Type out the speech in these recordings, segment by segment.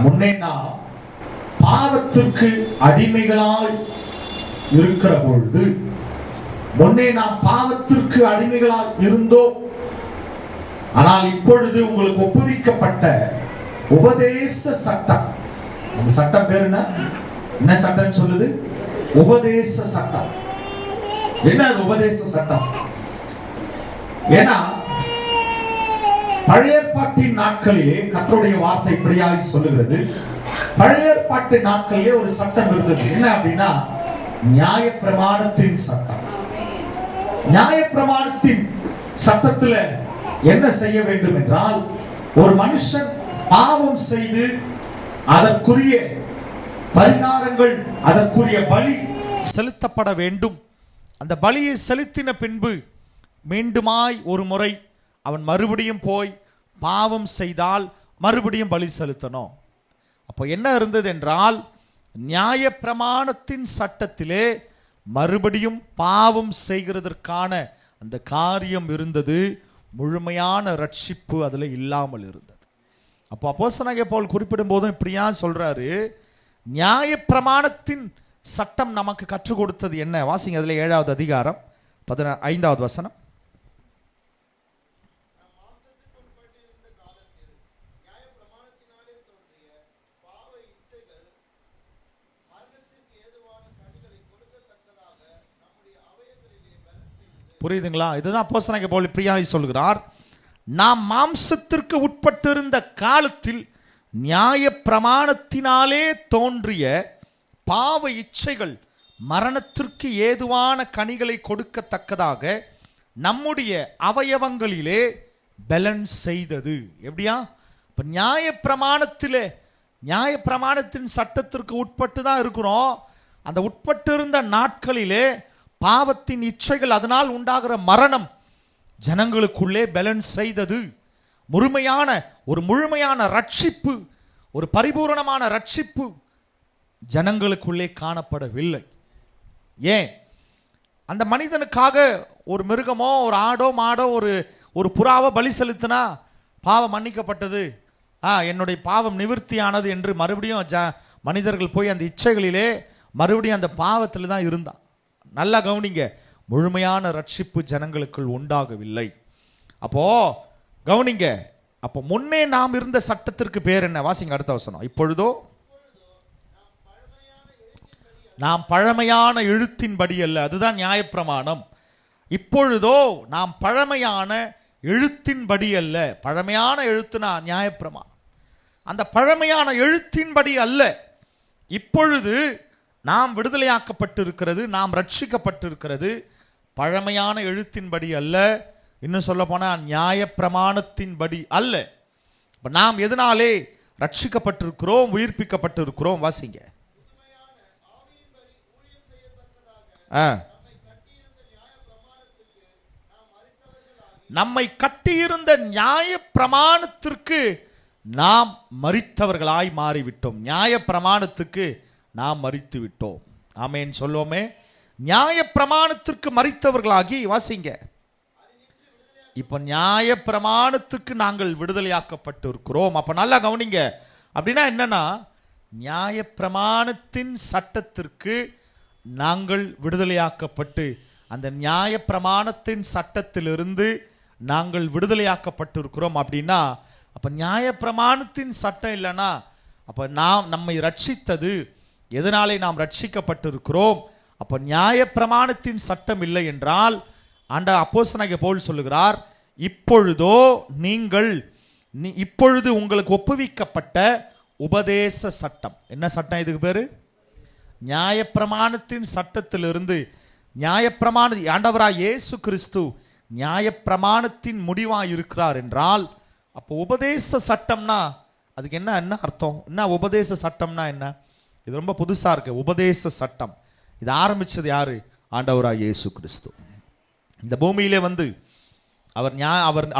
முன்னே நாம் பாவத்திற்கு அடிமைகளாய் இருக்கிற பொழுது, முன்னே நாம் பாவத்திற்கு அடிமைகளாய் இருந்தோம். ஆனால் இப்பொழுது உங்களுக்கு ஒப்புவிக்கப்பட்ட உபதேச சட்டம். அந்த சட்டம் பேர் என்ன சட்டம் சொல்லுது? உபதேச சட்டம். என்ன உபதேச சட்டம்? ஏன்னா பழைய ஏற்பாட்டின் நாட்களிலே கர்த்தருடைய வார்த்தை இப்படியாக சொல்லுகிறது. பழைய ஏற்பாட்டின் நாட்களிலே ஒரு சட்டம் இருந்தது. என்ன அப்படின்னா நியாயப்பிரமாணத்தின் சட்டம். நியாயப்பிரமாணத்தின் சட்டத்துல என்ன செய்ய வேண்டும் என்றால், ஒரு மனுஷன் பாவம் செய்து அதற்குரிய பரிகாரங்கள், அதற்குரிய பலி செலுத்தப்பட வேண்டும். அந்த பலியை செலுத்தின பின்பு மீண்டுமாய் ஒரு முறை அவன் மறுபடியும் போய் பாவம் செய்தால் மறுபடியும் பலி செலுத்தணும். அப்போ என்ன இருந்தது என்றால், நியாயப்பிரமாணத்தின் சட்டத்திலே மறுபடியும் பாவம் செய்கிறதற்கான அந்த காரியம் இருந்தது. முழுமையான ரட்சிப்பு அதில் இல்லாமல் இருந்தது. அப்போ அப்போஸ்தலனாகிய பவுல் குறிப்பிடும் போதும் இப்படியா சொல்றாரு, நியாயப்பிரமாணத்தின் சட்டம் நமக்கு கற்றுக் கொடுத்தது என்ன? வாசிங்க, அதில் 7வது அதிகாரம் 5வது வசனம். புரியுதுங்களா? இதுதான் அப்போஸ்தலனாகிய பவுல் இப்படியாக சொல்கிறார், நாம் மாம்சத்திற்கு உட்பட்டிருந்த காலத்தில் நியாயப்பிரமாணத்தினாலே தோன்றிய பாவ இச்சைகள் மரணத்திற்கு ஏதுவான கனிகளை கொடுக்கத்தக்கதாக நம்முடைய அவயவங்களிலே பலன் செய்தது. எப்படியா? இப்ப நியாயப்பிரமாணத்திலே, நியாயப்பிரமாணத்தின் சட்டத்திற்கு உட்பட்டு தான் இருக்கிறோம். அந்த உட்பட்டிருந்த நாட்களிலே பாவத்தின் இச்சைகள், அதனால் உண்டாகிற மரணம் ஜனங்களுக்குள்ளே பலன் செய்தது. முழுமையான ரட்சிப்பு, ஒரு பரிபூரணமான ரட்சிப்பு ஜனங்களுக்குள்ளே காணப்படவில்லை. ஏன்? அந்த மனிதனுக்காக ஒரு மிருகமோ, ஒரு ஆடோ மாடோ, ஒரு புறாவோ பலி செலுத்தினா பாவம் மன்னிக்கப்பட்டது, என்னுடைய பாவம் நிவர்த்தியானது என்று மறுபடியும் மனிதர்கள் போய் அந்த இச்சைகளிலே மறுபடியும் அந்த பாவத்தில் தான் இருந்தான். நல்லா கவனிங்க, முழுமையான ரட்சிப்பு ஜனங்களுக்குள் உண்டாகவில்லை. அப்போ கவனிங்க, அப்போ முன்னே நாம் இருந்த சட்டத்திற்கு பேர் என்ன? வாசிங்க அடுத்த வசனம். இப்பொழுதோ நாம் பழமையான எழுத்தின்படி அல்ல, அதுதான் நியாயப்பிரமாணம். இப்பொழுதோ நாம் பழமையான எழுத்தின்படி அல்ல. பழமையான எழுத்துனா நியாயப்பிரமாணம். அந்த பழமையான எழுத்தின்படி அல்ல, இப்பொழுது நாம் விடுதலையாக்கப்பட்டிருக்கிறது, நாம் ரட்சிக்கப்பட்டிருக்கிறது பழமையான எழுத்தின்படி அல்ல. இன்னும் சொல்ல போனால் நியாயப்பிரமாணத்தின்படி அல்ல. இப்போ நாம் எதனாலே ரட்சிக்கப்பட்டிருக்கிறோம், உயிர்ப்பிக்கப்பட்டிருக்கிறோம்? வாசிங்க. நம்மை கட்டியிருந்த நியாயப்பிரமாணத்திற்கு நாம் மரித்தவர்களாய் மாறிவிட்டோம். நியாயப்பிரமாணத்துக்கு நாம் மரித்து விட்டோம். ஆமென் சொல்லுவோமே. நியாயப்பிரமாணத்திற்கு மரித்தவர்களாகி, வாசிங்க, இப்போ நியாயப்பிரமாணத்துக்கு நாங்கள் விடுதலையாக்கப்பட்டு இருக்கிறோம். அப்ப நல்லா கவனிங்க. அப்படின்னா என்னன்னா, நியாயப்பிரமாணத்தின் சட்டத்திற்கு நாங்கள் விடுதலையாக்கப்பட்டு, அந்த நியாயப்பிரமாணத்தின் சட்டத்திலிருந்து நாங்கள் விடுதலையாக்கப்பட்டு இருக்கிறோம். அப்படின்னா அப்ப நியாயப்பிரமாணத்தின் சட்டம் இல்லைன்னா அப்ப நம்மை ரட்சித்தது எதனாலே நாம் ரட்சிக்கப்பட்டிருக்கிறோம்? அப்ப நியாயப்பிரமாணத்தின் சட்டம் இல்லை என்றால், அப்போஸ்தலனாகிய பவுல் சொல்லுகிறார், இப்பொழுது உங்களுக்கு ஒப்புவிக்கப்பட்ட உபதேச சட்டம். என்ன சட்டம் இதுக்கு பேரு? நியாயப்பிரமாணத்தின் சட்டத்திலிருந்து, ஆண்டவராய் இயேசு கிறிஸ்து நியாயப்பிரமாணத்தின் முடிவாய் இருக்கிறார் என்றால், அப்போ உபதேச சட்டம்னா அதுக்கு என்ன அர்த்தம்? என்ன உபதேச சட்டம்னா என்ன? இது ரொம்ப புதுசா இருக்கு. உபதேச சட்டம் இது ஆரம்பிச்சது யாரு? ஆண்டவராய் இயேசு கிறிஸ்து. இந்த பூமியிலே வந்து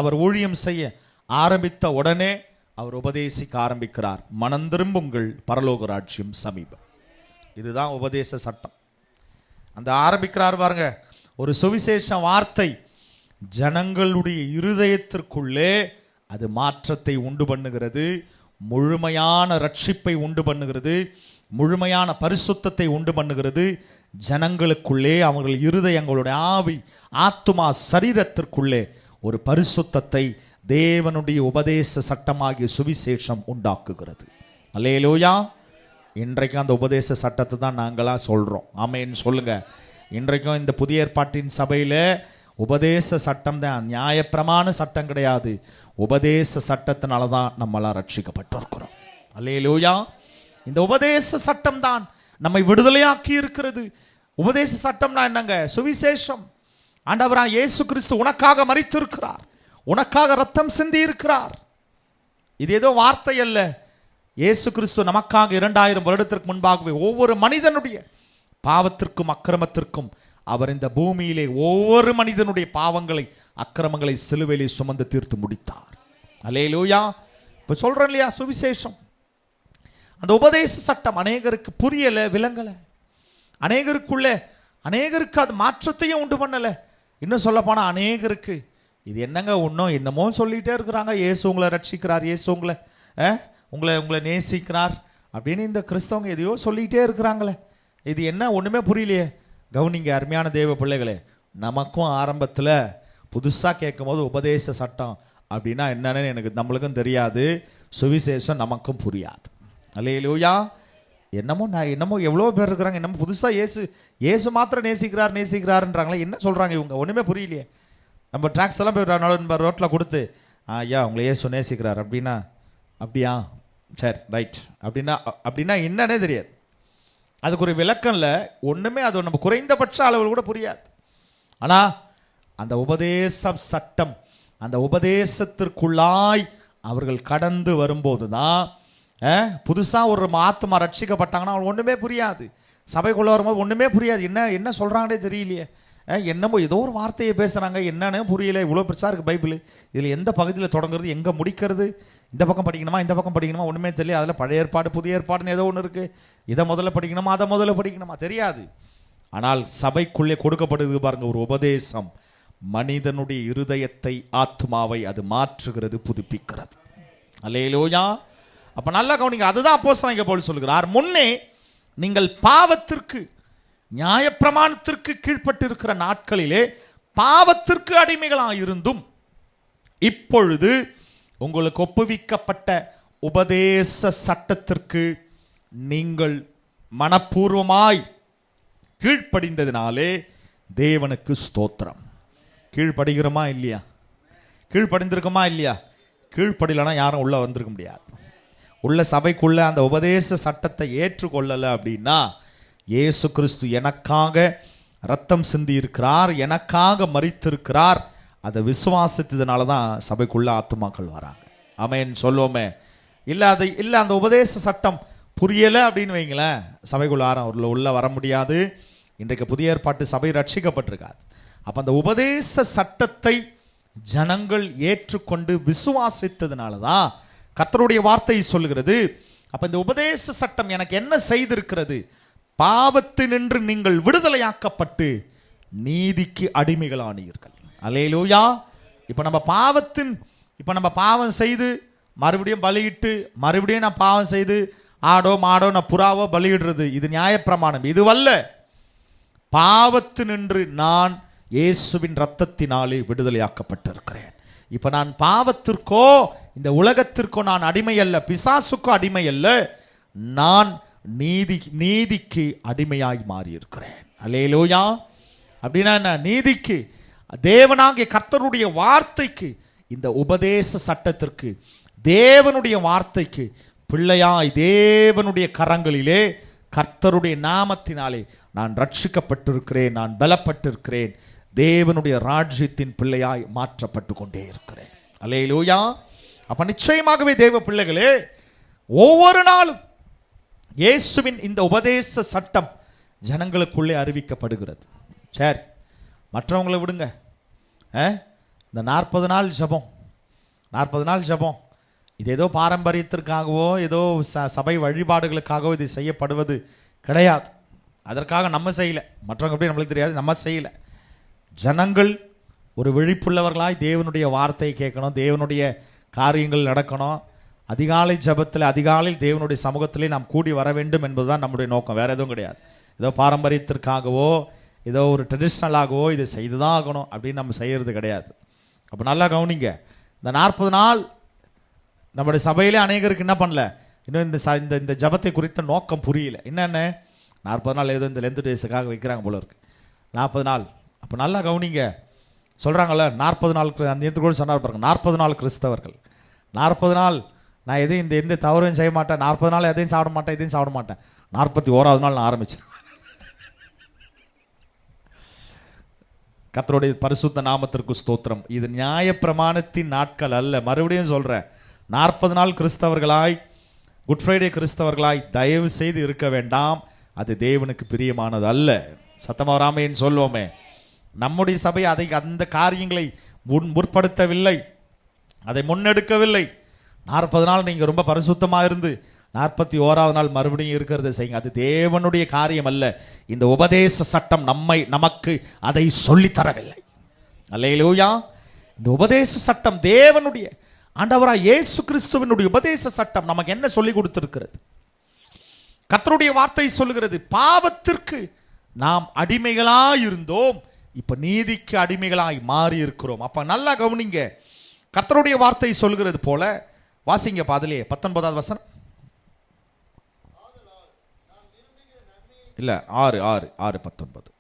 அவர் ஊழியம் செய்ய ஆரம்பித்த உடனே அவர் உபதேசிக்க ஆரம்பிக்கிறார். மனம் திரும்புங்கள், பரலோக ராஜ்யம் சமீபம். இதுதான் உபதேச சட்டம். அந்த ஆரம்பிக்கிறார் பாருங்க, ஒரு சுவிசேஷ வார்த்தை ஜனங்களுடைய இருதயத்திற்குள்ளே அது மாற்றத்தை உண்டு பண்ணுகிறது, முழுமையான ரட்சிப்பை உண்டு பண்ணுகிறது, முழுமையான பரிசுத்தத்தை உண்டு பண்ணுகிறது. ஜனங்களுக்குள்ளே அவர்கள் இருதயங்களுடைய ஆவி ஆத்துமா சரீரத்திற்குள்ளே ஒரு பரிசுத்தத்தை தேவனுடைய உபதேச சட்டமாகிய சுவிசேஷம் உண்டாக்குகிறது. அல்லேலூயா. இன்றைக்கும் அந்த உபதேச சட்டத்தை தான் நாங்களாம் சொல்கிறோம். ஆமென் சொல்லுங்க. இன்றைக்கும் இந்த புதிய ஏற்பாட்டின் சபையில் உபதேச சட்டம் தான், நியாயப்பிரமாண சட்டம் கிடையாது. உபதேச சட்டத்தினால தான் நம்மளாம் ரட்சிக்கப்பட்டிருக்கிறோம். அல்லேலூயா. இந்த உபதேச சட்டம் தான் நம்மை விடுதலையாக்கி இருக்கிறது. உபதேச சட்டம்னா என்னங்க? சுவிசேஷம். ஆண்டவராகிய இயேசு கிறிஸ்து உனக்காக மரித்திருக்கிறார், உனக்காக ரத்தம் சிந்தி இருக்கிறார். இது ஏதோ வார்த்தை அல்ல. இயேசு கிறிஸ்து நமக்காக 2000 வருடத்திற்கு முன்பாகவே ஒவ்வொரு மனிதனுடைய பாவத்திற்கும் அக்கிரமத்திற்கும் அவர் இந்த பூமியிலே ஒவ்வொரு மனிதனுடைய பாவங்களை அக்கிரமங்களை சிலுவையிலே சுமந்து தீர்த்து முடித்தார். அல்லேலூயா. இப்ப சொல்றேன் இல்லையா, சுவிசேஷம். அந்த உபதேச சட்டம் அநேகருக்கு புரியல, விளங்கல. அநேகருக்கு அது மாற்றத்தையும் உண்டு பண்ணல. இன்னும் சொல்ல போனா அநேகருக்கு இது என்னங்க ஒன்றும் என்னமோ சொல்லிட்டே இருக்கிறாங்க. இயேசு உங்களை ரட்சிக்கிறார், இயேசு உங்களை நேசிக்கிறார் அப்படின்னு இந்த கிறிஸ்தவங்க எதையோ சொல்லிகிட்டே இருக்கிறாங்களே. இது என்ன ஒன்றுமே புரியலையே. கவனிங்க அருமையான தேவ பிள்ளைகளே, நமக்கும் ஆரம்பத்தில் புதுசாக கேட்கும் போது உபதேச சட்டம் அப்படின்னா என்னன்னு நம்மளுக்கும் தெரியாது, சுவிசேஷம் நமக்கும் புரியாது. அல்லேலூயா. என்னமோ எவ்வளோ பேர் இருக்கிறாங்க, என்னமோ புதுசாக இயேசு மாத்திரம் நேசிக்கிறாருன்றாங்களே. என்ன சொல்கிறாங்க இவங்க? ஒன்றுமே புரியலையே. நம்ம ட்ராக்ஸ் எல்லாம் போய் ரோட்டில் கொடுத்து ஐயா உங்களை இயேசு நேசிக்கிறார் அப்படின்னா, அப்படியா சரி ரைட் அப்படின்னா என்னன்னே தெரியாது. அதுக்கு ஒரு விளக்கம் இல்லை, ஒன்றுமே. அது நம்ம குறைந்தபட்ச அளவில் கூட புரியாது. ஆனால் அந்த உபதேச சட்டம், அந்த உபதேசத்திற்குள்ளாய் அவர்கள் கடந்து வரும்போது தான் புதுசாக ஒரு ஆத்மா ரட்சிக்கப்பட்டாங்கன்னா அவங்களுக்கு ஒன்றுமே புரியாது. சபைக்குள்ளே வரும்போது ஒன்றுமே புரியாது. என்ன சொல்கிறாங்கன்னே தெரியலையே. என்னமோ ஏதோ ஒரு வார்த்தையை பேசுகிறாங்க, என்னன்னு புரியல. இவ்வளோ பெருசாக இருக்குது பைபிள், இதில் எந்த பகுதியில் தொடங்குறது, எங்கே முடிக்கிறது, இந்த பக்கம் படிக்கணுமா ஒன்றுமே தெரியல. அதில் பழைய ஏற்பாடு புதிய ஏற்பாடுன்னு ஏதோ ஒன்று இருக்குது. இதை முதல்ல படிக்கணுமா அதை முதல்ல படிக்கணுமா தெரியாது. ஆனால் சபைக்குள்ளே கொடுக்கப்படுது பாருங்க ஒரு உபதேசம், மனிதனுடைய இருதயத்தை ஆத்மாவை அது மாற்றுகிறது, புதுப்பிக்கிறது. அல்லேலூயா. அப்போ நல்லா கவனிங்க. அதுதான் அப்போஸ்தலனாகிய பவுல் சொல்கிறார், முன்னே நீங்கள் பாவத்திற்கு நியாயப்பிரமாணத்திற்கு கீழ்ப்பட்டு இருக்கிற நாட்களிலே பாவத்திற்கு அடிமைகளாக இருந்தும் இப்பொழுது உங்களுக்கு ஒப்புவிக்கப்பட்ட உபதேச சட்டத்திற்கு நீங்கள் மனப்பூர்வமாய் கீழ்ப்படிந்ததினாலே தேவனுக்கு ஸ்தோத்திரம். கீழ்ப்படுகிறோமா இல்லையா? கீழ்ப்படிந்திருக்குமா இல்லையா? கீழ்ப்படிலனா யாரும் உள்ள வந்திருக்க முடியாது. உள்ள சபைக்குள்ள அந்த உபதேச சட்டத்தை ஏற்றுக்கொள்ளலை அப்படின்னா, இயேசு கிறிஸ்து எனக்காக ரத்தம் சிந்தி இருக்கிறார், எனக்காக மரித்திருக்கிறார், அதை விசுவாசித்ததுனால தான் சபைக்குள்ள ஆத்துமாக்கள் வராங்க. ஆமென் சொல்லுவோமே. இல்லை அந்த உபதேச சட்டம் புரியலை அப்படின்னு வைங்களேன், சபைக்குள்ள யாரும் உள்ள வர முடியாது. இன்றைக்கு புதிய ஏற்பாட்டு சபை ரட்சிக்கப்பட்டிருக்காது. அப்போ அந்த உபதேச சட்டத்தை ஜனங்கள் ஏற்றுக்கொண்டு விசுவாசித்ததுனால தான் கர்த்தருடைய வார்த்தை சொல்லுகிறது. அப்போ இந்த உபதேச சட்டம் எனக்கு என்ன செய்திருக்கிறது? பாவத்தினின்று நீங்கள் விடுதலையாக்கப்பட்டு நீதிக்கு அடிமைகளானீர்கள். அல்லேலூயா. இப்போ நம்ம பாவம் செய்து மறுபடியும் பலியிட்டு மறுபடியும் நான் பாவம் செய்து ஆடோ மாடோ நான் புறாவோ பலியிடுறது இது நியாயப்பிரமாணம், இதுவல்ல. பாவத்தினின்று நான் இயேசுவின் ரத்தத்தினாலே விடுதலையாக்கப்பட்டிருக்கிறேன். இப்போ நான் பாவத்திற்கோ இந்த உலகத்திற்கோ நான் அடிமை அல்ல, பிசாசுக்கோ அடிமை அல்ல, நான் நீதிக்கு அடிமையாய் மாறி இருக்கிறேன். அல்லேலூயா. அப்படின்னா என்ன? நீதிக்கு, தேவனாகிய கர்த்தருடைய வார்த்தைக்கு, இந்த உபதேச சட்டத்திற்கு, தேவனுடைய வார்த்தைக்கு பிள்ளையாய் தேவனுடைய கரங்களிலே கர்த்தருடைய நாமத்தினாலே நான் ரட்சிக்கப்பட்டிருக்கிறேன், நான் பலப்பட்டிருக்கிறேன், தேவனுடைய ராஜ்யத்தின் பிள்ளையாய் மாற்றப்பட்டு கொண்டே இருக்கிறேன். அல்லேலூயா. அப்ப நிச்சயமாகவே தேவ பிள்ளைகளே, ஒவ்வொரு நாளும் இயேசுவின் இந்த உபதேச சட்டம் ஜனங்களுக்குள்ளே அறிவிக்கப்படுகிறது. சரி, மற்றவங்களை விடுங்க. இந்த 40 நாள் ஜபம் இது ஏதோ பாரம்பரியத்திற்காகவோ ஏதோ சபை வழிபாடுகளுக்காகவோ இது செய்யப்படுவது கிடையாது. அதற்காக நம்ம செய்யலை, மற்றவங்க எப்படி நம்மளுக்கு தெரியாது, நம்ம செய்யலை. ஜனங்கள் ஒரு விழிப்புள்ளவர்களாய் தேவனுடைய வார்த்தையை கேட்கணும், தேவனுடைய காரியங்கள் நடக்கணும். அதிகாலை ஜபத்தில், அதிகாலையில் தேவனுடைய சமூகத்திலே நாம் கூடி வர வேண்டும் என்பதுதான் நம்முடைய நோக்கம், வேற எதுவும் கிடையாது. ஏதோ பாரம்பரியத்திற்காகவோ ஏதோ ஒரு ட்ரெடிஷ்னலாகவோ இதை செய்து தான் ஆகணும் அப்படின்னு நம்ம செய்கிறது கிடையாது. அப்போ நல்லா கவனிங்க, இந்த 40 நாள் நம்முடைய சபையிலே அநேகருக்கு என்ன பண்ணல, இன்னும் இந்த ஜபத்தை குறித்த நோக்கம் புரியல. என்னென்ன 40 நாள் ஏதோ இந்த லென்த் டேஸுக்காக வைக்கிறாங்க போல இருக்கு, 40 நாள். அப்போ நல்லா கவனிங்க, சொல்கிறாங்கல்ல 40 நாள், அந்த நேற்று கூட சொன்னார் பாருங்க, 40 நாள் கிறிஸ்தவர்கள். 40 நாள் நான் எதையும் எந்த தவறையும் செய்ய மாட்டேன், 40 நாள் எதையும் சாப்பிட மாட்டேன், எதையும் சாப்பிட மாட்டேன், 41வது நாள் நான் ஆரம்பித்தேன். கர்த்தருடைய பரிசுத்த நாமத்திற்கு ஸ்தோத்திரம். இது நியாயப்பிரமாணத்தின் நாட்கள் அல்ல. மறுபடியும் சொல்கிறேன், 40 நாள் கிறிஸ்தவர்களாய், குட் ஃப்ரைடே கிறிஸ்தவர்களாய் தயவு செய்து இருக்க வேண்டாம். அது தேவனுக்கு பிரியமானது அல்ல. சத்தமா ராமையன் சொல்லுவோமே. நம்முடைய சபை அந்த காரியங்களை முற்படுத்தவில்லை, அதை முன்னெடுக்கவில்லை. 40 நாள் நீங்கள் ரொம்ப பரிசுத்தமாக இருந்து 41வது நாள் மறுபடியும் இருக்கிறத செய்யுங்க. அது தேவனுடைய காரியம் அல்ல. இந்த உபதேச சட்டம் நமக்கு அதை சொல்லித்தரவில்லை. அல்லேலூயா. இந்த உபதேச சட்டம் தேவனுடைய ஆண்டவராய் இயேசு கிறிஸ்துவினுடைய உபதேச சட்டம் நமக்கு என்ன சொல்லி கொடுத்திருக்கிறது? கர்த்தருடைய வார்த்தை சொல்லுகிறது, பாவத்திற்கு நாம் அடிமைகளாய் இருந்தோம், இப்ப நீதிக்கு அடிமைகளாய் மாறி இருக்கிறோம். அப்ப நல்லா கவனிங்க, கர்த்தருடைய வார்த்தை சொல்லுகிறது போல வாசிங்க பாதிலே 19வது வசனம் இல்ல 6:19.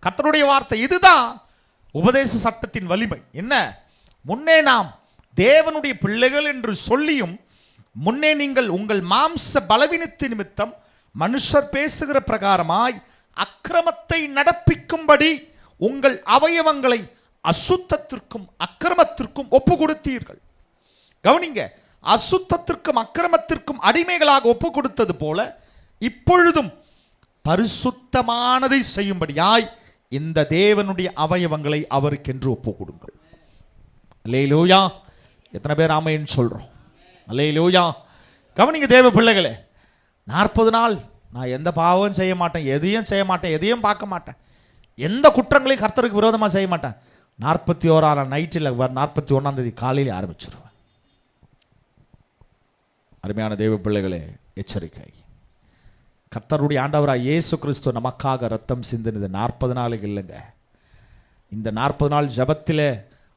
கர்த்தருடைய வார்த்தை இதுதான் உபதேச சட்டத்தின் வலிமை. என்ன? முன்னே நாம் தேவனுடைய பிள்ளைகள் என்று சொல்லியும், முன்னே நீங்கள் உங்கள் மாம்ச பலவீனத்தின் நிமித்தம் மனுஷர் பேசுகிற பிரகாரமாய் அக்கிரமத்தை நடப்பிக்கும்படி உங்கள் அவயவங்களை அசுத்தத்திற்கும் அக்கிரமத்திற்கும் ஒப்பு கொடுத்தீர்கள். கவனிங்க, அசுத்தத்திற்கும் அக்கிரமத்திற்கும் அடிமைகளாக ஒப்பு கொடுத்தது போல இப்பொழுதும் பரிசுத்தமானதை செய்யும்படியாய் இந்த தேவனுடைய அவயவங்களை அவருக்கென்று ஒப்பு கொடுங்கள். அல்லேலூயா. எத்தனை பேர் ஆமென் சொல்றோம்? அல்லேலூயா. கவனிங்க தேவ பிள்ளைகளே, 40 நாள் நான் எந்த பாவமும் செய்ய மாட்டேன், எதையும் செய்ய மாட்டேன், எதையும் பார்க்க மாட்டேன், எந்த குற்றங்களையும் கர்த்தருக்கு விரோதமாக செய்ய மாட்டேன். 41 நைட்டில் 41ஆம் தேதி காலையில் ஆரம்பிச்சிருவேன். அருமையான தேவ பிள்ளைகளே, எச்சரிக்கை. கர்த்தருடைய ஆண்டவராக இயேசு கிறிஸ்து நமக்காக ரத்தம் சிந்தினது 40 நாளுக்கு இல்லைங்க. இந்த 40 நாள் ஜபத்தில்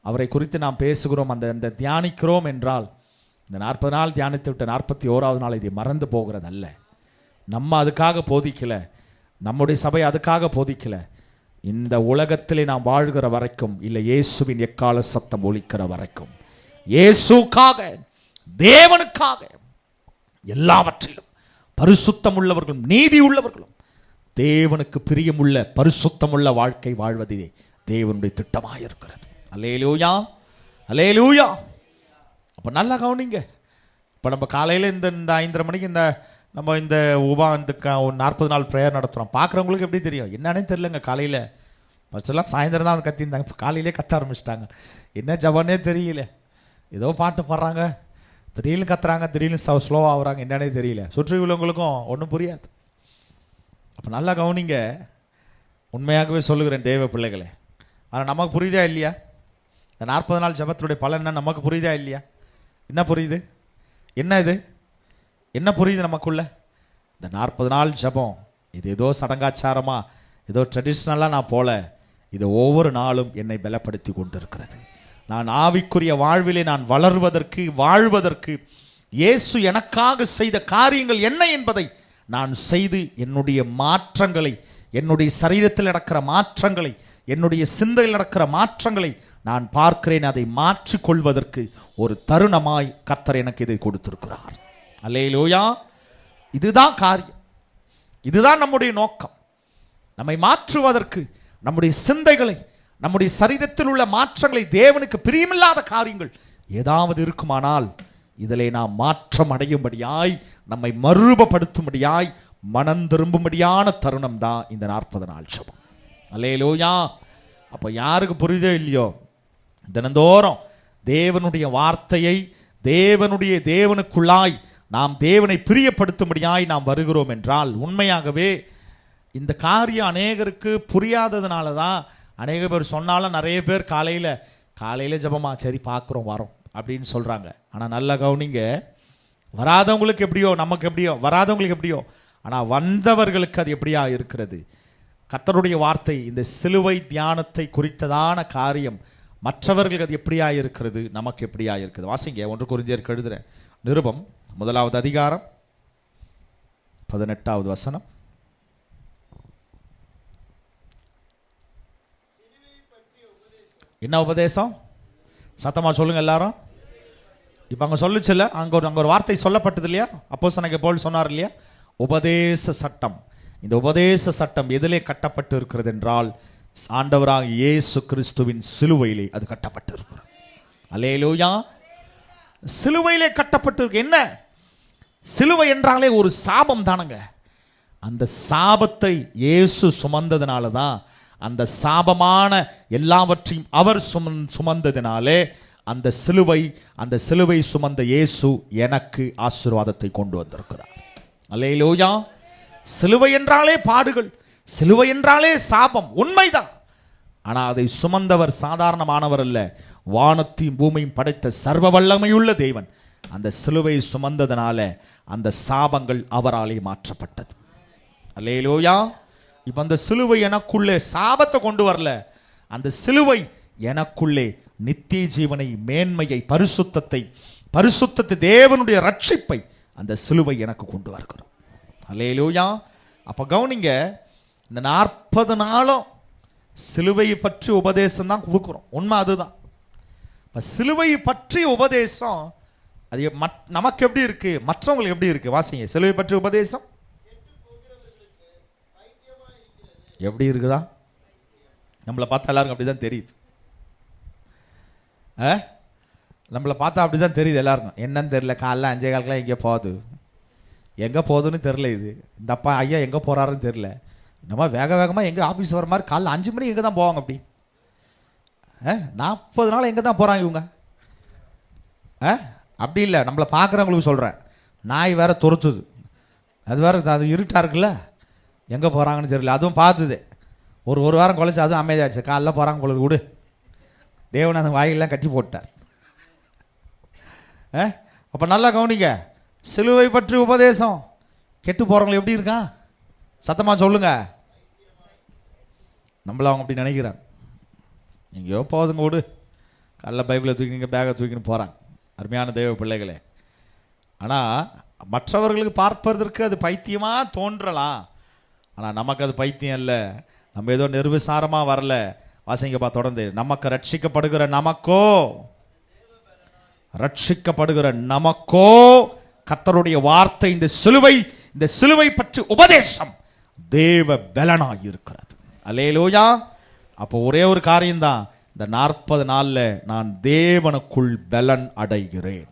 அவரை குறித்து நாம் பேசுகிறோம், அந்த தியானிக்கிறோம் என்றால் இந்த 40 நாள் தியானித்து விட்ட 41வது நாள் இதை மறந்து போகிறது அல்ல. நம்ம அதுக்காக போதிக்கல, நம்முடைய சபை அதுக்காக போதிக்கல. இந்த உலகத்திலே நாம் வாழ்கிற வரைக்கும், இல்லை இயேசுவின் எக்கால சத்தம் ஒலிக்கிற வரைக்கும், இயேசுக்காக, தேவனுக்காக எல்லாவற்றிலும் பரிசுத்தம் உள்ளவர்களும் நீதி உள்ளவர்களும் தேவனுக்கு பிரியமுள்ள பரிசுத்தமுள்ள வாழ்க்கை வாழ்வதே தேவனுடைய திட்டமாக இருக்கிறது. அல்லேலூயா, அல்லேலூயா. அப்போ நல்லா கவனிங்க. இப்போ நம்ம காலையில் இந்த 5:30 மணிக்கு நம்ம இந்த 40 நாள் ப்ரேயர் நடத்துகிறோம். பார்க்குறவங்களுக்கு எப்படி தெரியும்? என்னன்னே தெரியலங்க. காலையில் ஃபஸ்ட்டெல்லாம் சாயந்தரம் தான் கத்திருந்தாங்க, இப்போ காலையிலே கத்த ஆரம்பிச்சிட்டாங்க. என்ன ஜபன்னே தெரியல, ஏதோ பாட்டு பாடுறாங்க, திடீர்னு கத்துறாங்க, திடீர்னு ஸ்லோவாக ஆகுறாங்க, என்னன்னே தெரியல. சுற்றி உள்ளவங்களுக்கும் ஒன்றும் புரியாது. அப்போ நல்லா கவனிங்க. உண்மையாகவே சொல்லுகிறேன் தேவ பிள்ளைகளே, ஆனால் நமக்கு புரியுதா இல்லையா? இந்த 40 நாள் ஜபத்தினுடைய பலன் என்ன நமக்கு புரியுதா இல்லையா? என்ன புரியுது? என்ன இது? என்ன புரியுது நமக்குள்ள? இந்த 40 நாள் ஜபம் இது ஏதோ சடங்காச்சாரமாக, ஏதோ ட்ரெடிஷ்னலாக நான் போல, இது ஒவ்வொரு நாளும் என்னை பலப்படுத்தி கொண்டு இருக்கிறது. நான் ஆவிக்குரிய வாழ்விலே நான் வளர்வதற்கு, வாழ்வதற்கு இயேசு எனக்காக செய்த காரியங்கள் என்ன என்பதை நான் செய்து என்னுடைய மாற்றங்களை, என்னுடைய சரீரத்தில் நடக்கிற மாற்றங்களை, என்னுடைய சிந்தையில் நடக்கிற மாற்றங்களை நான் பார்க்கிறேன். அதை மாற்றிக்கொள்வதற்கு ஒரு தருணமாய் கர்த்தர் எனக்கு இதை கொடுத்திருக்கிறார். அல்லேலூயா. இதுதான் காரியம், இதுதான் நம்முடைய நோக்கம். நம்மை மாற்றுவதற்கு, நம்முடைய சிந்தைகளை, நம்முடைய சரீரத்தில் உள்ள மாற்றங்களை, தேவனுக்கு பிரியமில்லாத காரியங்கள் ஏதாவது இருக்குமானால் இதிலே நாம் மாற்றம் அடையும்படியாய், நம்மை மறுரூபப்படுத்தும்படியாய், மனம் திரும்பும்படியான தருணம் தான் இந்த 40 நாள் ஜெபம். அல்லேலூயா. அப்போ யாருக்கு புரியுதோ இல்லையோ, தினந்தோறும் தேவனுடைய வார்த்தையை தேவனுக்குள்ளாய் நாம் தேவனை பிரியப்படுத்தும்படியாய் நாம் வருகிறோம் என்றால், உண்மையாகவே இந்த காரியம் அநேகருக்கு புரியாததுனால தான் அநேக பேர் சொன்னாலும் நிறைய பேர் காலையில் ஜெபமா சரி பார்க்குறோம் வரோம் அப்படின்னு சொல்கிறாங்க. ஆனால் நல்லா கவனிங்க, வராதவங்களுக்கு எப்படியோ நமக்கு எப்படியோ, வராதவங்களுக்கு எப்படியோ, ஆனால் வந்தவர்களுக்கு அது எப்படியா இருக்கிறது? கர்த்தருடைய வார்த்தை இந்த சிலுவை தியானத்தை குறித்ததான காரியம் மற்றவர்களுக்கு அது எப்படியா இருக்கிறது, நமக்கு எப்படியா இருக்குது? வாசிங்க 1 கொரிந்தியருக்கு எழுதுகிற நிருபம் 1வது அதிகாரம் 18வது வசனம். என்ன உபதேசம்? சத்தமா சொல்லுங்க எல்லாரும். இப்போ அங்கே சொல்லுச்சுல்ல, அங்கே ஒரு வார்த்தை சொல்லப்பட்டது இல்லையா? அப்போஸ்தலனாகிய பவுல் சொன்னார் இல்லையா, உபதேச சட்டம். இந்த உபதேச சட்டம் எதிலே கட்டப்பட்டு இருக்கிறது என்றால், ஆண்டவராகிய இயேசு கிறிஸ்துவின் சிலுவையிலே அது கட்டப்பட்டு இருக்கிறது. அல்லேலூயா. சிலுவையிலே கட்டப்பட்டு இருக்கு. என்ன சிலுவை என்றாலே ஒரு சாபம் தானுங்க. அந்த சாபத்தை இயேசு சுமந்ததுனால தான், அந்த சாபமான எல்லாவற்றையும் அவர் சுமந்ததினாலே அந்த சிலுவை சுமந்த இயேசு எனக்கு ஆசீர்வாதத்தை கொண்டு வந்திருக்கிறார். அல்லேலூயா. சிலுவை என்றாலே பாடுகள், சிலுவை என்றாலே சாபம், உண்மைதான். ஆனால் அதை சுமந்தவர் சாதாரணமானவர் அல்ல, வானத்தையும் பூமியும் படைத்த சர்வ வல்லமையுள்ள தேவன். அந்த சிலுவை சுமந்ததனால அந்த சாபங்கள் அவராலே மாற்றப்பட்டது. அல்லேலூயா. இப்போ அந்த சிலுவை எனக்குள்ளே சாபத்தை கொண்டு வரல, அந்த சிலுவை எனக்குள்ளே நித்திய ஜீவனை, மேன்மையை, பரிசுத்தத்தை, தேவனுடைய ரட்சிப்பை அந்த சிலுவை எனக்கு கொண்டு வருகிறோம். அல்லேலூயா. அப்போ கவனிங்க, இந்த 40 நாளும் சிலுவையை பற்றி உபதேசம் தான் கொடுக்குறோம். உண்மை அதுதான். இப்போ சிலுவையை பற்றி உபதேசம் அது நமக்கு எப்படி இருக்கு, மற்றவங்களுக்கு எப்படி இருக்கு? வாசிங்க. சிலுவை பற்றி உபதேசம் எப்படி இருக்குதா? நம்மளை பார்த்தா எல்லாருக்கும் அப்படிதான் தெரியுது. நம்மளை பார்த்தா அப்படிதான் தெரியுது எல்லாருக்கும். என்னன்னு தெரியல, காலைல 5:15 எங்கே போகுதுன்னு தெரில. இந்த அப்பா ஐயா எங்கே போகிறாருன்னு தெரில. நம்ம வேகமாக எங்கே ஆஃபீஸ் வர மாதிரி காலைல 5 மணி எங்கே தான் போவாங்க? அப்படி 40 நாள் எங்கே தான் போகிறாங்க இவங்க? அப்படி இல்லை, நம்மளை பார்க்குறவங்களுக்கு சொல்கிறேன். நாய் வேற துரத்துது, அது வேற, அது இருட்டாக இருக்குல்ல, எங்கே போகிறாங்கன்னு தெரியல. அதுவும் பார்த்துது, ஒரு வாரம் குலைச்சி அதுவும் அமைதியாச்சு. காலைல போகிறாங்க பொழுது விடு, தேவன் அந்த வாயிலெலாம் கட்டி போட்டார். அப்போ நல்லா கவனிங்க, சிலுவை பற்றி உபதேசம் கெட்டு போகிறவங்களை எப்படி இருக்கான்? சத்தமாக சொல்லுங்க. நம்மள அவங்க அப்படி நினைக்கிறாங்க. எங்கேயோ போகுதுங்க விடு, காலைல பைபிளை தூக்கிங்க, பேக்கை தூக்கின்னு போகிறாங்க. அருமையான தெய்வ பிள்ளைகளே, ஆனால் மற்றவர்களுக்கு பார்ப்பதற்கு அது பைத்தியமாக தோன்றலாம். ஆனால் நமக்கு அது பைத்தியம் இல்லை. நம்ம ஏதோ நிர்விசாரமாக வரல. வாசிங்கப்பா தொடர்ந்து. நமக்கு ரட்சிக்கப்படுகிற நமக்கோ கர்த்தருடைய வார்த்தை இந்த சிலுவை பற்றி உபதேசம் தேவ பலனாய் இருக்கிறது. அல்லேலூயா. அப்போ ஒரே ஒரு காரியம்தான், இந்த 40 நாளில் நான் தேவனுக்குள் பலன் அடைகிறேன்.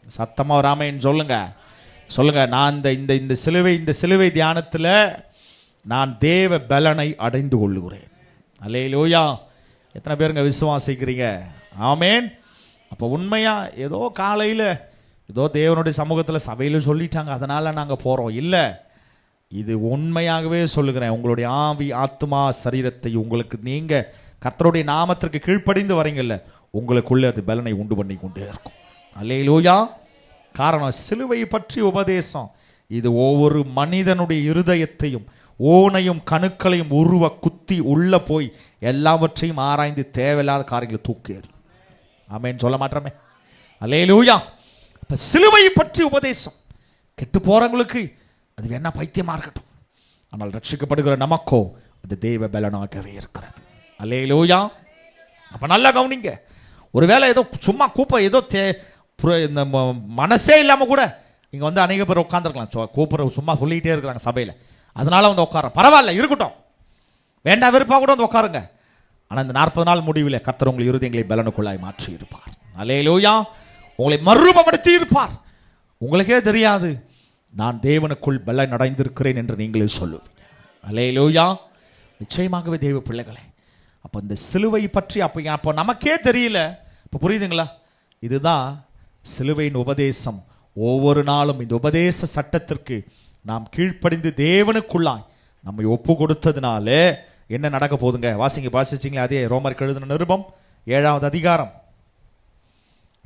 சத்தமா ஒரு ஆமென் சொல்லுங்க. நான் இந்த சிலுவை தியானத்தில் நான் தேவ பலனை அடைந்து கொள்ளுகிறேன். அல்லேலூயா. எத்தனை பேருங்க விசுவாசிக்கிறீங்க? ஆமென். அப்போ உண்மையா ஏதோ காலையில் ஏதோ தேவனுடைய சமூகத்தில் சபையில் சொல்லிட்டாங்க அதனால் நாங்கள் போகிறோம் இல்லை. இது உண்மையாகவே சொல்லுகிறேன், உங்களுடைய ஆவி, ஆத்மா, சரீரத்தை உங்களுக்கு நீங்கள் கர்த்தருடைய நாமத்திற்கு கீழ்ப்படிந்து வரீங்கல்ல, உங்களுக்குள்ளே அது பலனை உண்டு பண்ணி கொண்டே இருக்கும். அல்லேலூயா. காரணம், சிலுவை பற்றி உபதேசம் இது ஒவ்வொரு மனிதனுடைய இருதயத்தையும் ஓனையும் கணுக்களையும் உருவ குத்தி உள்ள போய் எல்லாவற்றையும் ஆராய்ந்து தேவையில்லாத காரியங்களை தூக்கேறு. ஆமென் சொல்ல மாட்டோமே. அல்லேலூயா. இப்போ சிலுவை பற்றி உபதேசம் கெட்டு போறவங்களுக்கு அது வேணா பைத்தியமா இருக்கட்டும், ஆனால் ரட்சிக்கப்படுகிற நமக்கோ அது தேவ பலனாகவே இருக்கிறது. அல்லேலூயா. அப்ப நல்லா கவனிங்க. ஒருவேளை ஏதோ சும்மா ஏதோ இந்த மனசே இல்லாம கூட இங்க வந்து அநேக பேர் உட்காந்துருக்கலாம். கூப்பிட சும்மா சொல்லிக்கிட்டே இருக்கிறாங்க சபையில, அதனால வந்து உட்கார பரவாயில்ல, இருக்கட்டும், வேண்டாம் விருப்பா கூட வந்து உட்காருங்க. ஆனால் இந்த 40 நாள் முடிவில் கர்த்தர் உங்கள் இருதயங்களை பலனுக்குள்ளாய் மாற்றி இருப்பார். அல்லேலூயா. உங்களை மறுரூபப்படுத்தி இருப்பார். உங்களுக்கே தெரியாது நான் தேவனுக்குள் பலன் அடைந்திருக்கிறேன் என்று நீங்களே சொல்லுவீங்க. அல்லேலூயா. நிச்சயமாகவே தேவ பிள்ளைகளே, அப்போ இந்த சிலுவை பற்றி அப்போ நமக்கே தெரியல. இப்போ புரியுதுங்களா? இதுதான் சிலுவையின் உபதேசம். ஒவ்வொரு நாளும் இந்த உபதேச சட்டத்திற்கு நாம் கீழ்ப்படிந்து தேவனுக்குள்ளாய் நம்மை ஒப்பு கொடுத்ததுனால என்ன நடக்க போதுங்க? வாசிச்சிங்களா? அதே ரோமருக்கு எழுதின நிருபம் 7வது அதிகாரம்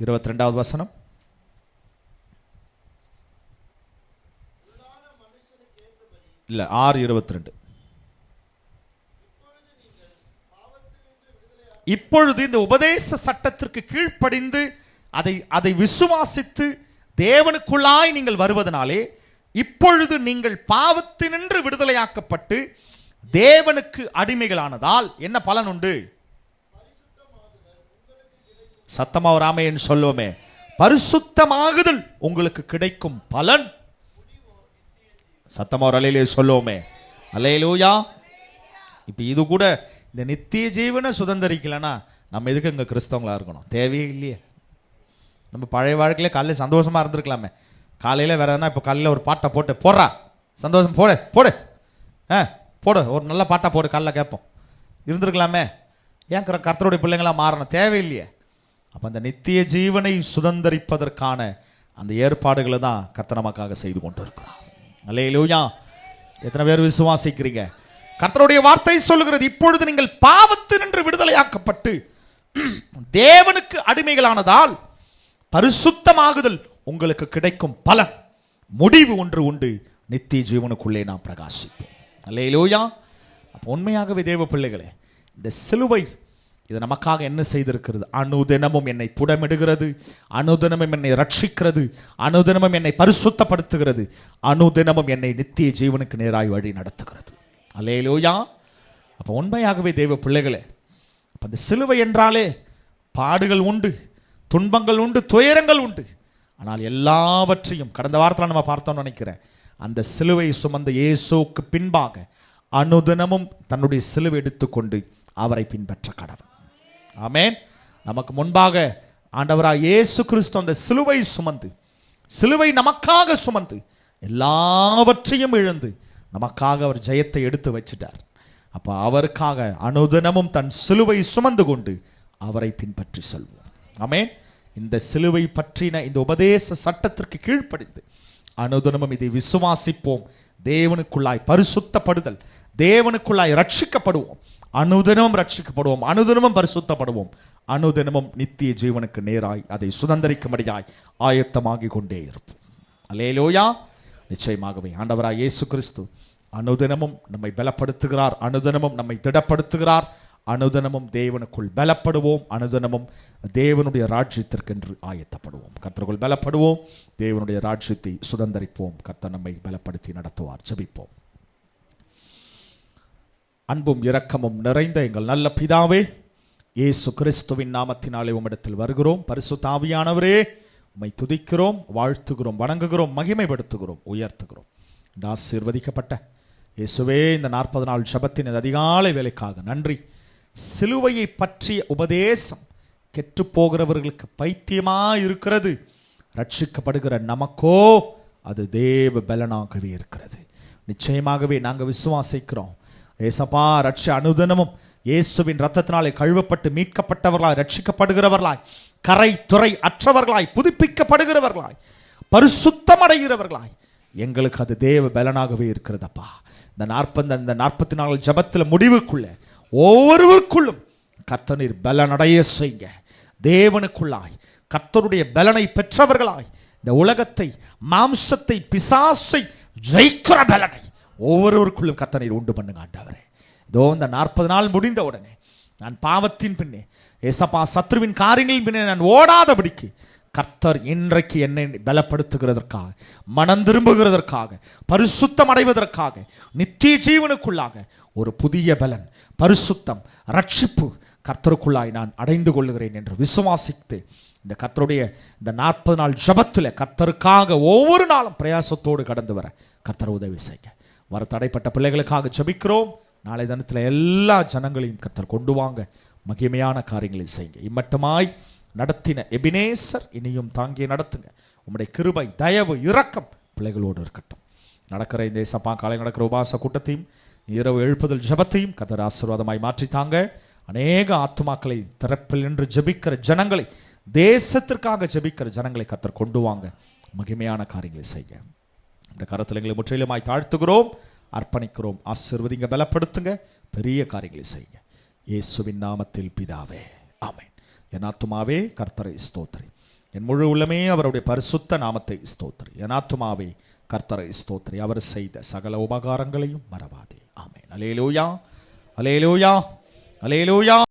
22வது வசனம். இல்ல 6:22. இப்பொழுது இந்த உபதேச சட்டத்திற்கு கீழ்ப்படிந்து அதை விசுவாசித்து தேவனுக்குள்ளாய் நீங்கள் வருவதனாலே இப்பொழுது நீங்கள் பாவத்தினின்று விடுதலையாக்கப்பட்டு தேவனுக்கு அடிமைகளானதால் என்ன பலன் உண்டு? சத்தமா ஒரு ஆமென் சொல்லுவோமே. பரிசுத்தமாகுதல் உங்களுக்கு கிடைக்கும் பலன். சத்தமா ஒரு அல்லேலூயா சொல்லுவோமே. அல்லேலூயா. இப்ப இது கூட இந்த நித்திய ஜீவனை சுதந்திரிக்கலன்னா நம்ம எதுக்கு இங்க கிறிஸ்தவங்களா இருக்கணும்? தேவையே இல்லையே. நம்ம பழைய வாழ்க்கையில காலையில் சந்தோஷமா இருந்திருக்கலாமே. காலையில் வேற எதனா இப்போ காலையில் ஒரு பாட்டை போட்டு போடுறா சந்தோஷம் போடு போடு போடு ஒரு நல்ல பாட்டை போடு காலையில் கேட்போம் இருந்திருக்கலாமே. ஏன் கர்த்தருடைய பிள்ளைங்களாம் மாறணும்? தேவையில்லையே. அப்போ அந்த நித்திய ஜீவனை சுதந்திரிப்பதற்கான அந்த ஏற்பாடுகளை தான் கர்த்தர் நமக்காக செய்து கொண்டு இருக்கிறார். அல்லேலூயா. எத்தனை பேர் விசுவாசிக்கிறீங்க? கர்த்தருடைய வார்த்தை சொல்லுகிறது, இப்பொழுது நீங்கள் பாவத்தினின்று விடுதலையாக்கப்பட்டு தேவனுக்கு அடிமைகளானதால் பரிசுத்தமாகுதல் உங்களுக்கு கிடைக்கும் பலன், முடிவு ஒன்று உண்டு, நித்திய ஜீவனுக்குள்ளே நாம் பிரகாசிப்போம். அல்லேலூயா. அப்போ உண்மையாகவே தேவ பிள்ளைகளே, இந்த சிலுவை இது நமக்காக என்ன செய்திருக்கிறது? அனுதினமும் என்னை புடமிடுகிறது, அனுதினமும் என்னை ரட்சிக்கிறது, அனுதினமும் என்னை பரிசுத்தப்படுத்துகிறது, அனுதினமும் என்னை நித்திய ஜீவனுக்கு நேராய் வழி நடத்துகிறது. அல்லேலூயா. அப்போ உண்மையாகவே தேவ பிள்ளைகளே, அப்போ அந்த சிலுவை என்றாலே பாடுகள் உண்டு, துன்பங்கள் உண்டு, துயரங்கள் உண்டு. ஆனால் எல்லாவற்றையும் கடந்த வாரத்தில் நம்ம பார்த்தோம்னு நினைக்கிறேன். அந்த சிலுவை சுமந்த இயேசுவுக்கு பின்பாக அனுதினமும் தன்னுடைய சிலுவை எடுத்துக்கொண்டு அவரை பின்பற்ற கடவுள். ஆமென். நமக்கு முன்பாக ஆண்டவராக இயேசு கிறிஸ்து அந்த சிலுவை சுமந்து, சிலுவை நமக்காக சுமந்து எல்லாவற்றையும் இழந்து நமக்காக அவர் ஜெயத்தை எடுத்து வச்சிட்டார். அப்போ அவருக்காக அனுதினமும் தன் சிலுவை சுமந்து கொண்டு அவரை பின்பற்றி செல்வோம். ஆமென். இந்த சிலுவை பற்றின இந்த உபதேச சட்டத்திற்கு கீழ்ப்படிந்து அனுதினமும் இதை விசுவாசிப்போம். தேவனுக்குள்ளாய் பரிசுத்தப்படுதல், தேவனுக்குள்ளாய் ரட்சிக்கப்படுவோம், அனுதினமும் ரட்சிக்கப்படுவோம், அனுதினமும் பரிசுத்தப்படுவோம், அனுதினமும் நித்திய ஜீவனுக்கு நேராய் அதை சுதந்திரிக்கும்படியாய் ஆயத்தமாகி கொண்டே இருப்போம். அல்லேலூயா. நிச்சயமாகவே ஆண்டவராய் இயேசு கிறிஸ்து அனுதினமும் நம்மை பலப்படுத்துகிறார், அனுதினமும் நம்மை திடப்படுத்துகிறார். அனுதினமும் தேவனுக்குள் பலப்படுவோம், அனுதினமும் தேவனுடைய ராஜ்யத்திற்கென்று ஆயத்தப்படுவோம். கர்த்தருக்குள் பலப்படுவோம், தேவனுடைய ராஜ்யத்தை சுதந்திரிப்போம். கர்த்தர் நம்மை பலப்படுத்தி நடத்துவார். ஜெபிப்போம். அன்பும் இரக்கமும் நிறைந்த எங்கள் நல்ல பிதாவே, இயேசு கிறிஸ்துவின் நாமத்தினாலே உம்மிடத்தில் வருகிறோம். பரிசுத்த ஆவியானவரே, உம்மை துதிக்கிறோம், வாழ்த்துகிறோம், வணங்குகிறோம், மகிமைப்படுத்துகிறோம், உயர்த்துகிறோம். இந்த ஆசீர்வதிக்கப்பட்ட இயேசுவே, இந்த 40 நாள் ஜெபத்தின் அதிகாலை வேலைக்காக நன்றி. சிலுவையை பற்றிய உபதேசம் கெட்டு போகிறவர்களுக்கு பைத்தியமா இருக்கிறது, ரட்சிக்கப்படுகிற நமக்கோ அது தேவ பலனாகவே இருக்கிறது. நிச்சயமாகவே நாங்கள் விசுவாசிக்கிறோம். ஏசப்பா, அனுதினமும் இயேசுவின் இரத்தத்தினாலே கழுவப்பட்டு மீட்கப்பட்டவர்களாய், ரட்சிக்கப்படுகிறவர்களாய், கரை துறை அற்றவர்களாய், புதுப்பிக்கப்படுகிறவர்களாய், பரிசுத்தம் அடைகிறவர்களாய் எங்களுக்கு அது தேவ பலனாகவே இருக்கிறதப்பா. இந்த 44 ஜபத்தில் முடிவுக்குள்ள ஒவ்வொருவருக்குள்ளும் கர்த்தர் பலனடைய செய்யுங்க. தேவனுக்குள்ளாய் கர்த்தருடைய பலனை பெற்றவர்களாய் இந்த உலகத்தை, மாம்சத்தை, பிசாசை ஜெயிக்கிற பலனை ஒவ்வொருவருக்குள்ளும் கர்த்தர் உண்டு பண்ணுங்க ஆண்டவரே. இதோ இந்த 40 நாள் முடிந்த உடனே நான் பாவத்தின் பின்னே, ஏசப்பா சத்ருவின் காரியங்களின் பின்னே நான் ஓடாதபடிக்கு கர்த்தர் இன்றைக்கு என்னை பலப்படுத்துகிறதற்காக, மனம் திரும்புகிறதற்காக, பரிசுத்தம் அடைவதற்காக, நித்திய ஜீவனுக்குள்ளாக ஒரு புதிய பலன், பரிசுத்தம், ரட்சிப்பு கர்த்தருக்குள்ளாய் நான் அடைந்து கொள்ளுகிறேன் என்று விசுவாசித்து இந்த கர்த்தருடைய இந்த 40 நாள் ஜபத்தில் கர்த்தருக்காக ஒவ்வொரு நாளும் பிரயாசத்தோடு கடந்து வர கர்த்தர் உதவி செய்ய. வர தடைப்பட்ட பிள்ளைகளுக்காக ஜபிக்கிறோம். நாளை தினத்தில் எல்லா ஜனங்களையும் கர்த்தர் கொண்டு வாங்க, மகிமையான காரியங்களை செய்யுங்க. இம்மட்டுமாய் நடத்தின எபினேசர் இனியும் தாங்கி நடத்துங்க. உம்முடைய கிருபை, தயவு, இரக்கம் பிள்ளைகளோடு இருக்கட்டும். நடக்கிற இந்த சப்பா காலை நடக்கிற உபாச கூட்டத்தையும் இரவு எழுப்புதல் ஜபத்தையும் கர்த்தர் ஆசீர்வாதமாய் மாற்றித்தாங்க. அநேக ஆத்துமாக்களை திறப்பில் நின்று ஜெபிக்கிற ஜனங்களை, தேசத்திற்காக ஜெபிக்கிற ஜனங்களை கர்த்தர் கொண்டு வாங்க, மகிமையான காரியங்களை செய்ய இந்த கரத்தில் எங்களை முற்றிலுமாய் தாழ்த்துகிறோம், அர்ப்பணிக்கிறோம். ஆசீர்வதிங்க, பலப்படுத்துங்க, பெரிய காரியங்களை செய்யுங்க. இயேசுவின் நாமத்தில் பிதாவே, ஆமென். என் ஆத்துமாவே கர்த்தரை ஸ்தோத்திரி, என் முழு உள்ளமே அவருடைய பரிசுத்த நாமத்தை ஸ்தோத்திரி. என் ஆத்துமாவே கர்த்தரை ஸ்தோத்திரி, அவர் செய்த சகல உபகாரங்களையும் மறவாதே. ஆமென். அல்லேலூயா, அல்லேலூயா, அல்லேலூயா.